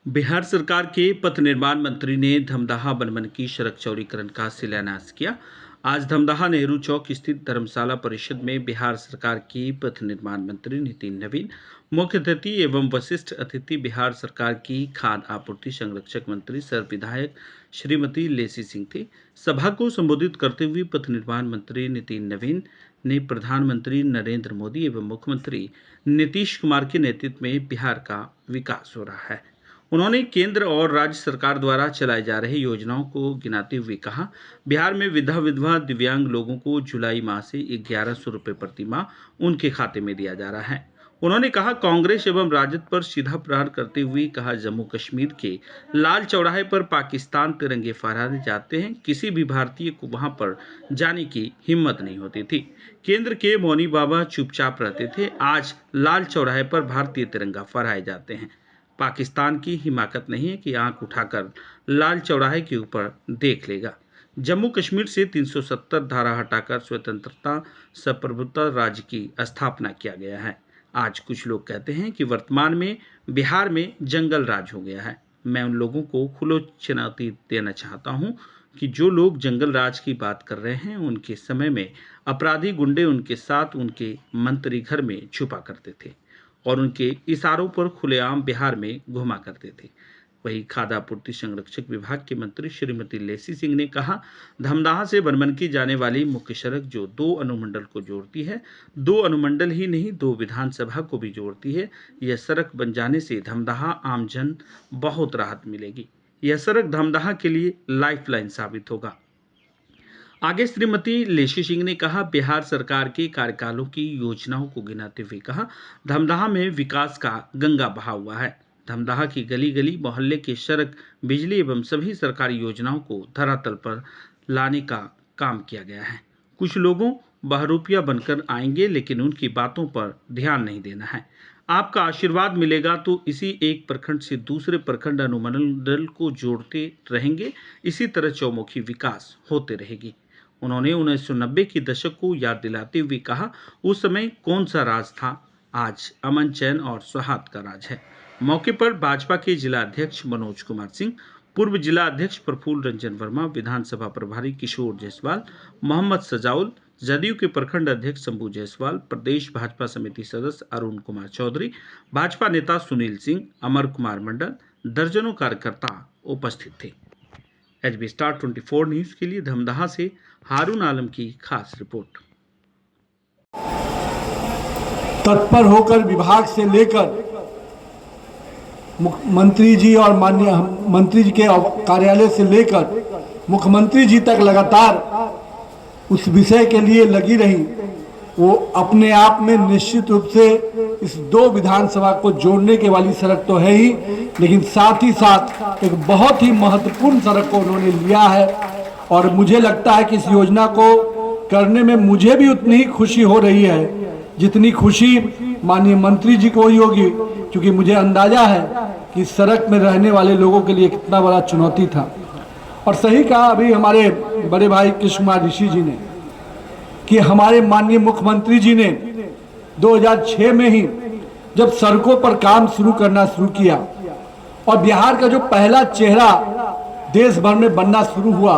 बिहार सरकार के पथ निर्माण मंत्री ने धमदाहा बनमनकी सड़क चौड़ीकरण का शिलान्यास किया। आज धमदाहा नेहरू चौक स्थित धर्मशाला परिषद में बिहार सरकार की पथ निर्माण मंत्री नितिन नवीन मुख्य अतिथि एवं वरिष्ठ अतिथि बिहार सरकार की खाद्य आपूर्ति संरक्षक मंत्री सर विधायक श्रीमती लेसी सिंह थे। सभा को संबोधित करते हुए पथ निर्माण मंत्री नितिन नवीन ने प्रधानमंत्री नरेंद्र मोदी एवं मुख्यमंत्री नीतीश कुमार के नेतृत्व में बिहार का विकास हो रहा है। उन्होंने केंद्र और राज्य सरकार द्वारा चलाई जा रही योजनाओं को गिनाते हुए कहा, बिहार में विधवा दिव्यांग लोगों को जुलाई माह से 1100 रुपये प्रति माह उनके खाते में दिया जा रहा है। उन्होंने कहा, कांग्रेस एवं राजद पर सीधा प्रहार करते हुए कहा, जम्मू कश्मीर के लाल चौराहे पर पाकिस्तान तिरंगे फहराए जाते हैं, किसी भी भारतीय को वहां पर जाने की हिम्मत नहीं होती थी। केंद्र के मौनी बाबा चुपचाप रहते थे, आज लाल चौराहे पर भारतीय तिरंगा फहराए जाते हैं। पाकिस्तान की हिमाकत नहीं है कि आंख उठाकर लाल चौराहे के ऊपर देख लेगा। जम्मू कश्मीर से 370 धारा हटाकर स्वतंत्रता संप्रभुता राज्य की स्थापना किया गया है। आज कुछ लोग कहते हैं कि वर्तमान में बिहार में जंगल राज हो गया है। मैं उन लोगों को खुलो चुनौती देना चाहता हूं कि जो लोग जंगल राज की बात कर रहे हैं, उनके समय में अपराधी गुंडे उनके साथ उनके मंत्री घर में छुपा करते थे और उनके इशारों पर खुलेआम बिहार में घुमा करते थे। वहीं खाद्य आपूर्ति संरक्षक विभाग के मंत्री श्रीमती लेसी सिंह ने कहा, धमदाहा से बनमनकी जाने वाली मुख्य सड़क जो 2 अनुमंडल को जोड़ती है, 2 अनुमंडल ही नहीं 2 विधानसभा को भी जोड़ती है, यह सड़क बन जाने से धमदाहा आमजन बहुत राहत मिलेगी। यह सड़क धमदाहा के लिए लाइफलाइन साबित होगा। आगे श्रीमती लेसी सिंह ने कहा, बिहार सरकार के कार्यकालों की योजनाओं को गिनाते हुए कहा, धमदाहा में विकास का गंगा बहा हुआ है। धमदाहा की गली गली मोहल्ले के सड़क, बिजली एवं सभी सरकारी योजनाओं को धरातल पर लाने का काम किया गया है। कुछ लोगों बहरूपिया बनकर आएंगे, लेकिन उनकी बातों पर ध्यान नहीं देना है। आपका आशीर्वाद मिलेगा तो इसी एक प्रखंड से दूसरे प्रखंड अनुमंडल को जोड़ते रहेंगे। इसी तरह चौमुखी विकास होते रहेगी। उन्होंने 1990 के दशक को याद दिलाते हुए कहा, उस समय कौन सा राज था, आज अमन चैन और सौहार्द का राज है। मौके पर भाजपा के जिला अध्यक्ष मनोज कुमार सिंह, पूर्व जिला अध्यक्ष प्रफुल्ल रंजन वर्मा, विधानसभा प्रभारी किशोर जायसवाल, मोहम्मद सजाउल, जदयू के प्रखंड अध्यक्ष शंभू जायसवाल, प्रदेश भाजपा समिति सदस्य अरुण कुमार चौधरी, भाजपा नेता सुनील सिंह, अमर कुमार मंडल, दर्जनों कार्यकर्ता उपस्थित थे। एचबी स्टार 24 न्यूज के लिए धमदाहा से हारून आलम की खास रिपोर्ट। तत्पर होकर विभाग से लेकर मंत्री जी और माननीय मंत्री जी के कार्यालय से लेकर मुख्यमंत्री जी तक लगातार उस विषय के लिए लगी रही। वो अपने आप में निश्चित रूप से इस 2 विधानसभा को जोड़ने के वाली सड़क तो है ही, लेकिन साथ ही साथ एक बहुत ही महत्वपूर्ण सड़क को उन्होंने लिया है। और मुझे लगता है कि इस योजना को करने में मुझे भी उतनी ही खुशी हो रही है जितनी खुशी माननीय मंत्री जी को हुई होगी, क्योंकि मुझे अंदाजा है कि इस सड़क में रहने वाले लोगों के लिए कितना बड़ा चुनौती था। और सही कहा अभी हमारे बड़े भाई कृष्ण कुमार ऋषि जी ने कि हमारे माननीय मुख्यमंत्री जी ने 2006 में ही जब सड़कों पर काम शुरू करना शुरू किया और बिहार का जो पहला चेहरा देश भर में बनना शुरू हुआ,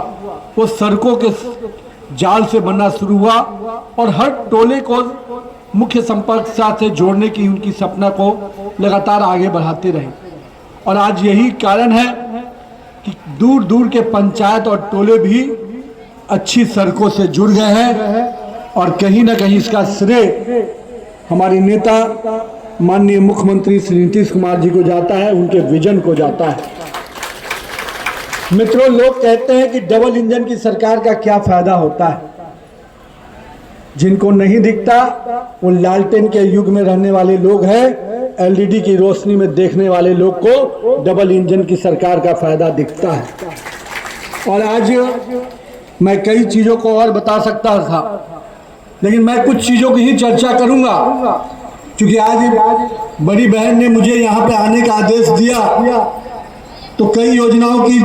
वो सड़कों के जाल से बनना शुरू हुआ और हर टोले को मुख्य संपर्क साथ से जोड़ने की उनकी सपना को लगातार आगे बढ़ाते रहे। और आज यही कारण है कि दूर दूर के पंचायत और टोले भी अच्छी सड़कों से जुड़ गए हैं और कहीं ना कहीं इसका श्रेय हमारे नेता माननीय मुख्यमंत्री श्री नीतीश कुमार जी को जाता है, उनके विजन को जाता है। मित्रों, लोग कहते हैं कि डबल इंजन की सरकार का क्या फायदा होता है। जिनको नहीं दिखता वो लालटेन के युग में रहने वाले लोग हैं। एलईडी की रोशनी में देखने वाले लोग को डबल इंजन की सरकार का फायदा दिखता है। और आज मैं कई चीजों को और बता सकता था, लेकिन मैं कुछ चीजों की ही चर्चा करूंगा, क्योंकि आज बड़ी बहन ने मुझे यहाँ पे आने का आदेश दिया। तो कई योजनाओं की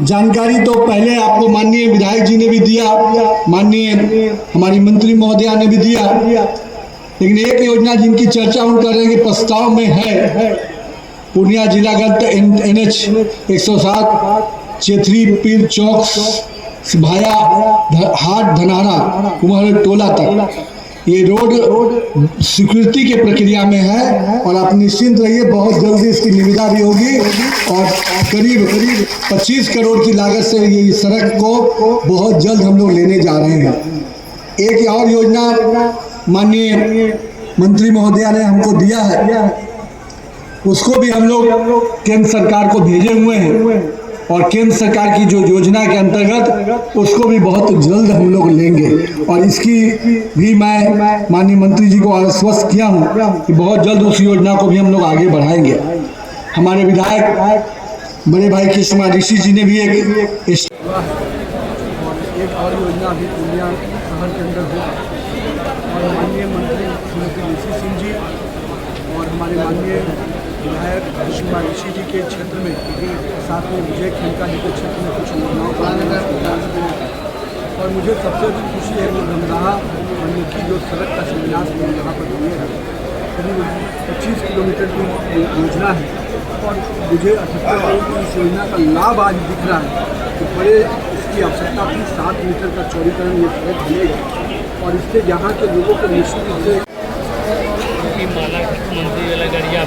जानकारी तो पहले आपको माननीय विधायक जी ने भी दिया, माननीय हमारी मंत्री महोदया ने भी दिया, लेकिन एक योजना जिनकी चर्चा हम कर रहे हैं कि प्रस्ताव में है पूर्णिया जिलागत NH 107 चेथरी पीर चौक भाया हाट धनहारा कुमार टोला तक ये रोड स्वीकृति की प्रक्रिया में है और आप निश्चिंत रहिए, बहुत जल्दी इसकी निविदा भी होगी और करीब 25 करोड़ की लागत से ये सड़क को बहुत जल्द हम लोग लेने जा रहे हैं। एक और योजना माननीय मंत्री महोदया ने हमको दिया है, उसको भी हम लोग केंद्र सरकार को भेजे हुए हैं और केंद्र सरकार की जो योजना के अंतर्गत उसको भी बहुत जल्द हम लोग लेंगे और इसकी भी मैं माननीय मंत्री जी को आश्वस्त किया हूँ कि बहुत जल्द उस योजना को भी हम लोग आगे बढ़ाएंगे। हमारे विधायक बड़े भाई कृष्ण कुमार ऋषि जी ने भी एक और योजना अभी पूर्णिया शहर के अंदर हुआ और माननीय मंत्री श्रीमती ऋषि सिंह जी और हमारे माननीय विधायक कृष्ण कुमार ऋषि जी के क्षेत्र में साथ में विजय खेमका जी के क्षेत्र में कुछ योजनाओं का और मुझे सबसे अधिक खुशी है कि धमदाहा की जो सड़क का शिलान्यास हम यहाँ पर किए हैं, करीब 25 किलोमीटर की योजना है और मुझे 78 करोड़ की इस योजना का लाभ आज दिख रहा है कि बड़े इसकी आवश्यकता थी। 7 मीटर का चौड़ीकरण ये सड़क बनेगा और इससे यहाँ के लोगों को निश्चित रूप से माला मंत्री वाला गाड़िया